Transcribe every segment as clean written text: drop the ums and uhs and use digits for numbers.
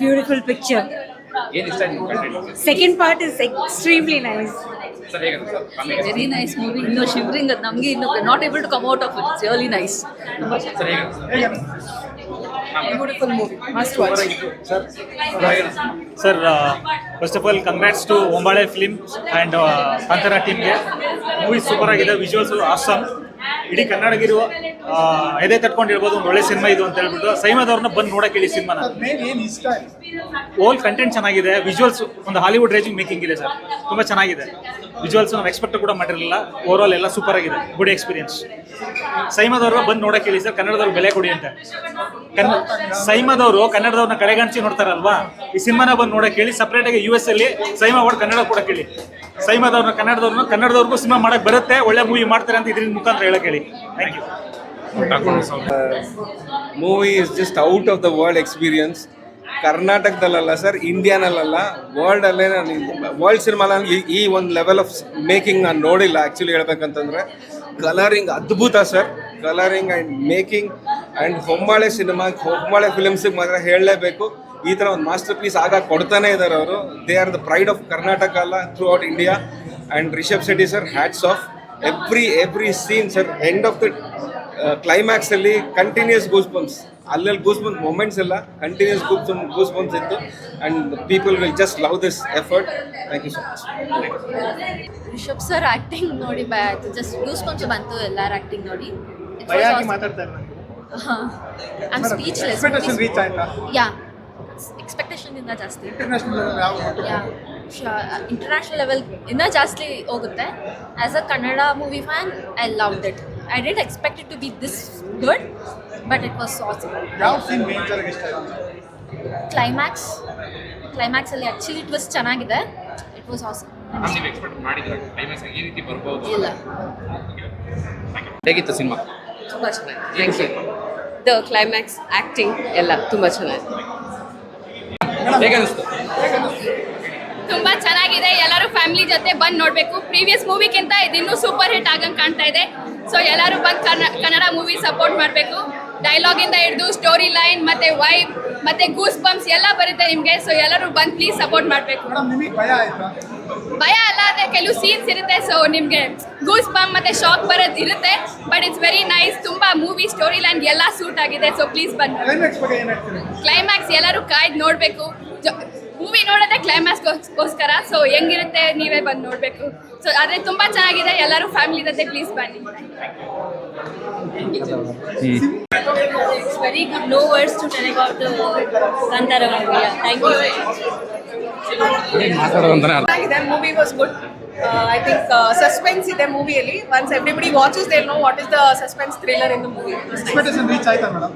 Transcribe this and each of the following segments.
Beautiful picture. ಏನು ಇಷ್ಟ ಆಯ್ತು content? Second part is extremely nice. Sir ಹೇಗೆ ಸರ್ ವೆರಿ ನೈಸ್ ಮೂವಿ. ಇನ್ನೂ ಶಿವರಿಂಗ್ ಅದು ನಮಗೆ ಇನ್ನೂ not able to come out of it's really nice. Sir ಹೇಗೆ Beautiful movie. Must watch. Sir, first of all, congrats to Ombale Film and Kantara team. Movie super ಆಗಿದೆ, visuals awesome. ಇಡೀ ಕನ್ನಡಗಿರುವ ಎದೆ ತಟ್ಕೊಂಡಿರ್ಬೋದು, ಒಂದು ಒಳ್ಳೆ ಸಿನಿಮಾ ಇದು ಅಂತ ಹೇಳ್ಬಿಟ್ಟು ಸೈಮದ್ ಅವ್ರನ್ನ ಬಂದು ನೋಡಕ್ಕೆ ಹೇಳಿ ಸಿನಿಮಾನ. ಓಲ್ ಕಂಟೆಂಟ್ ಚೆನ್ನಾಗಿದೆ, ವಿಜುವಲ್ಸ್ ಒಂದು ಹಾಲಿವುಡ್ ರೇಂಜಿಂಗ್ ಮೇಕಿಂಗ್ ಇದೆ ಸರ್, ತುಂಬ ಚೆನ್ನಾಗಿದೆ. ವಿಜುವಲ್ಸ್ ನಾವು ಎಕ್ಸ್ಪೆಕ್ಟ್ ಕೂಡ ಮಾಡಿರಲಿಲ್ಲ. ಓವರ್ ಆಲ್ ಎಲ್ಲ ಸೂಪರ್ ಆಗಿದೆ, ಗುಡ್ ಎಕ್ಸ್ಪೀರಿಯನ್ಸ್. ಸೈಮದ್ ಅವ್ರನ್ನ ಬಂದು ನೋಡಕ್ಕೆ ಹೇಳಿ ಸರ್, ಕನ್ನಡದವ್ರು ಬೆಲೆ ಕೊಡಿ ಅಂತ. ಸೈಮದ್ ಅವರು ಕನ್ನಡದವ್ರನ್ನ ಕಡೆಗಣಿಸಿ ನೋಡ್ತಾರಲ್ವಾ, ಈ ಸಿನಿಮಾನ ಬಂದು ನೋಡಕ್ಕೆ ಹೇಳಿ. ಸಪ್ರೇಟ್ ಆಗಿ US ಅಲ್ಲಿ ಸೈಮಾ ಅವಾರ್ಡ್ ಕನ್ನಡ ಕೊಡಕ್ಕೆ ಹೇಳಿ. ಸೈಮದ್ ಅವ್ರನ್ನ ಕನ್ನಡದವ್ರಿಗೂ ಸಿನಿಮಾ ಮಾಡಕ್ ಬರುತ್ತೆ, ಒಳ್ಳೆ ಮೂವಿ ಮಾಡ್ತಾರೆ ಅಂತ ಇದರಿಂದ ಮುಖಾಂತರ ಹೇಳಕ್ ಹೇಳಿ. Thank you. Movie is just out of the world experience. ಕರ್ನಾಟಕದಲ್ಲ ಸರ್, ಇಂಡಿಯಾನಲ್ಲ, ವರ್ಲ್ಡಲ್ಲೇ ನಾನು ವರ್ಲ್ಡ್ ಸಿನಿಮಾ ಈ ಒಂದು ಲೆವೆಲ್ ಆಫ್ ಮೇಕಿಂಗ್ ನಾನು ನೋಡಿಲ್ಲ. ಆ್ಯಕ್ಚುಲಿ ಹೇಳ್ಬೇಕಂತಂದರೆ ಕಲರಿಂಗ್ ಅದ್ಭುತ sir, colouring and making and Hombale Hombale ಫಿಲಿಮ್ಸಿಗೆ ಮಾತ್ರ ಹೇಳಲೇಬೇಕು. ಈ ಥರ ಒಂದು ಮಾಸ್ಟರ್ ಪೀಸ್ ಆಗ ಕೊಡ್ತಾನೆ ಇದ್ದಾರೆ ಅವರು. They are the pride of Karnataka ಅಲ್ಲ, throughout India. And Rishab Shetty sir, hats off. Every scene sir, end of the ಕ್ಲೈಮ್ಯಾಕ್ಸಲ್ಲಿ ಕಂಟಿನ್ಯೂಸ್ ಗೂಸ್ ಬಂಪ್ಸ್, ಅಲ್ಲೆಲ್ಲಿ ಗೂಸ್ ಬಂಪ್ ಮೊಮೆಂಟ್ಸ್ ಎಲ್ಲ ಕಂಟಿನ್ಯೂಸ್ ಗೂಸ್ ಬಂಪ್ಸ್ ಇತ್ತು. And people will just love this effort. Thank you so much. Rishab sir acting ನೋಡಿ just goose bumps ಬಂತು ಎಲ್ಲರ acting ನೋಡಿ. I am speechless. Yeah, expectation ಇಂದ ಜಾಸ್ತಿ, international level ಇನ್ನೂ ಜಾಸ್ತಿ ಹೋಗುತ್ತೆ. As a Kannada movie fan, I love it. I didn't expect it to be this good, but it was awesome. ಕ್ಲೈಮ್ಯಾಕ್ಸಲ್ಲಿ ಆ್ಯಕ್ಚುಲಿ ಇಟ್ ವಾಸ್ ಚೆನ್ನಾಗಿದೆ. It was awesome. ನೀವು expect ಮಾಡಿದ್ರೆ climax ಈ ರೀತಿ ಬರ್ಬೋದು? ಇಲ್ಲ, ಹೇಗಿತ್ತು ಸಿನಿಮಾ? ತುಂಬ ಚೆನ್ನಾಗಿದೆ. Thank you. The climax, acting ಎಲ್ಲ ತುಂಬ ಚೆನ್ನಾಗಿದೆ. ಹೇಗೆ ಅನಿಸ್ತು? ತುಂಬ ಚೆನ್ನಾಗಿದೆ. ಎಲ್ಲರೂ ಫ್ಯಾಮಿಲಿ ಜೊತೆ ಬಂದು ನೋಡಬೇಕು. ಪ್ರೀವಿಯಸ್ ಮೂವಿಗಿಂತ ಇದಿನ್ನೂ ಸೂಪರ್ ಹಿಟ್ ಆಗಂಗೆ ಕಾಣ್ತಾ ಇದೆ. ಸೊ ಎಲ್ಲರೂ ಬಂದು ಕನ್ನಡ ಮೂವಿ ಸಪೋರ್ಟ್ ಮಾಡಬೇಕು. ಡೈಲಾಗಿಂದ ಹಿಡಿದು ಸ್ಟೋರಿ ಲೈನ್ ಮತ್ತು ವೈಬ್ ಮತ್ತು ಗೂಸ್ ಬಂಪ್ಸ್ ಎಲ್ಲ ಬರುತ್ತೆ ನಿಮಗೆ. ಸೊ ಎಲ್ಲರೂ ಬಂದು ಪ್ಲೀಸ್ ಸಪೋರ್ಟ್ ಮಾಡಬೇಕು. ಭಯ ಅಲ್ಲ, ಅಂದರೆ ಕೆಲವು ಸೀನ್ಸ್ ಇರುತ್ತೆ. ಸೊ ನಿಮಗೆ ಗೂಸ್ ಬಂಪ್ ಮತ್ತು ಶಾಕ್ ಬರೋದು ಇರುತ್ತೆ. But it's very nice. ತುಂಬ ಮೂವಿ ಸ್ಟೋರಿ ಲೈನ್ ಎಲ್ಲ ಸೂಟ್ ಆಗಿದೆ. ಸೊ ಪ್ಲೀಸ್ ಬನ್ನಿ. ಕ್ಲೈಮ್ಯಾಕ್ಸ್ ಎಲ್ಲರೂ ಕಾಯ್ದು ನೋಡಬೇಕು. ಮೂವಿ ನೋಡೋದೇ ಕ್ಲೈಮ್ಯಾಕ್ಸ್ಗೋಸ್ಕರ. ಸೊ ಹೆಂಗಿರುತ್ತೆ ನೀವೇ ಬಂದು ನೋಡಬೇಕು. ಸೊ ಆದರೆ ತುಂಬ ಚೆನ್ನಾಗಿದೆ. ಎಲ್ಲರೂ ಫ್ಯಾಮಿಲಿ ಜೊತೆ ಪ್ಲೀಸ್ ಬನ್ನಿ. It's very good. No words to tell about the Kantara movie. Yeah, thank you. The movie was good. I think suspense ಇದೆ ಮೂವಿಯಲ್ಲಿ. Once everybody watches, they'll know what is the suspense thriller in the movie. Expectation reach ಆಯ್ತಾ madam?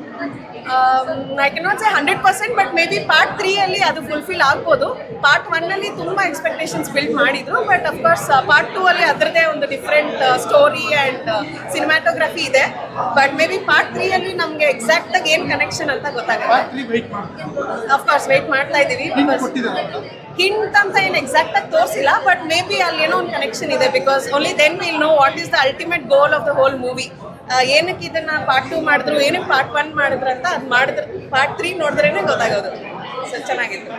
I cannot say 100%, but maybe part 3 ಅಲ್ಲಿ ಅದು fulfil ಆಗ್ಬೋದು. Part 1 ಅಲ್ಲಿ ತುಂಬಾ expectations build ಮಾಡಿದ್ರು. But of course part 2 ಅಲ್ಲಿ ಅದರದೇ ಒಂದು ಡಿಫ್ರೆಂಟ್ ಸ್ಟೋರಿ ಆ್ಯಂಡ್ ಸಿನಿಮಾಟೋಗ್ರಫಿ ಇದೆ. ಬಟ್ ಮೇ ಬಿ ಪಾರ್ಟ್ 3 ಅಲ್ಲಿ ನಮಗೆ ಎಕ್ಸಾಕ್ಟ್ ಆಗಿ ಏನು ಕನೆಕ್ಷನ್ ಅಂತ ಗೊತ್ತಾಗುತ್ತೆ. ಪಾರ್ಟ್ 3 ವೇಟ್ ಮಾಡ್ತೀವಿ. ಅಫ್ ಕೋರ್ಸ್ ವೇಟ್ ಮಾಡ್ತಾ ಇದ್ದೀವಿ. ಹಿಂಟ್ ಅಂತ ಏನು ಎಕ್ಸಾಕ್ಟ್ ಆಗಿ ತೋರಿಸಿಲ್ಲ, ಬಟ್ ಮೇ ಬಿ ಅಲ್ಲಿ ಏನೋ ಒಂದು ಕನೆಕ್ಷನ್ ಇದೆ. Because only then will know what is the ultimate goal of the whole movie. ಏನಕ್ಕೆ ಇದನ್ನ ಪಾರ್ಟ್ 2 ಮಾಡಿದ್ರು, ಏನಕ್ಕೆ ಪಾರ್ಟ್ 1 ಮಾಡಿದ್ರು ಅಂತ ಅದು ಮಾಡಿದ್ರು ಪಾರ್ಟ್ 3 ನೋಡಿದ್ರೇನೆ ಗೊತ್ತಾಗೋದು. ಸೊ ಚೆನ್ನಾಗಿತ್ತು.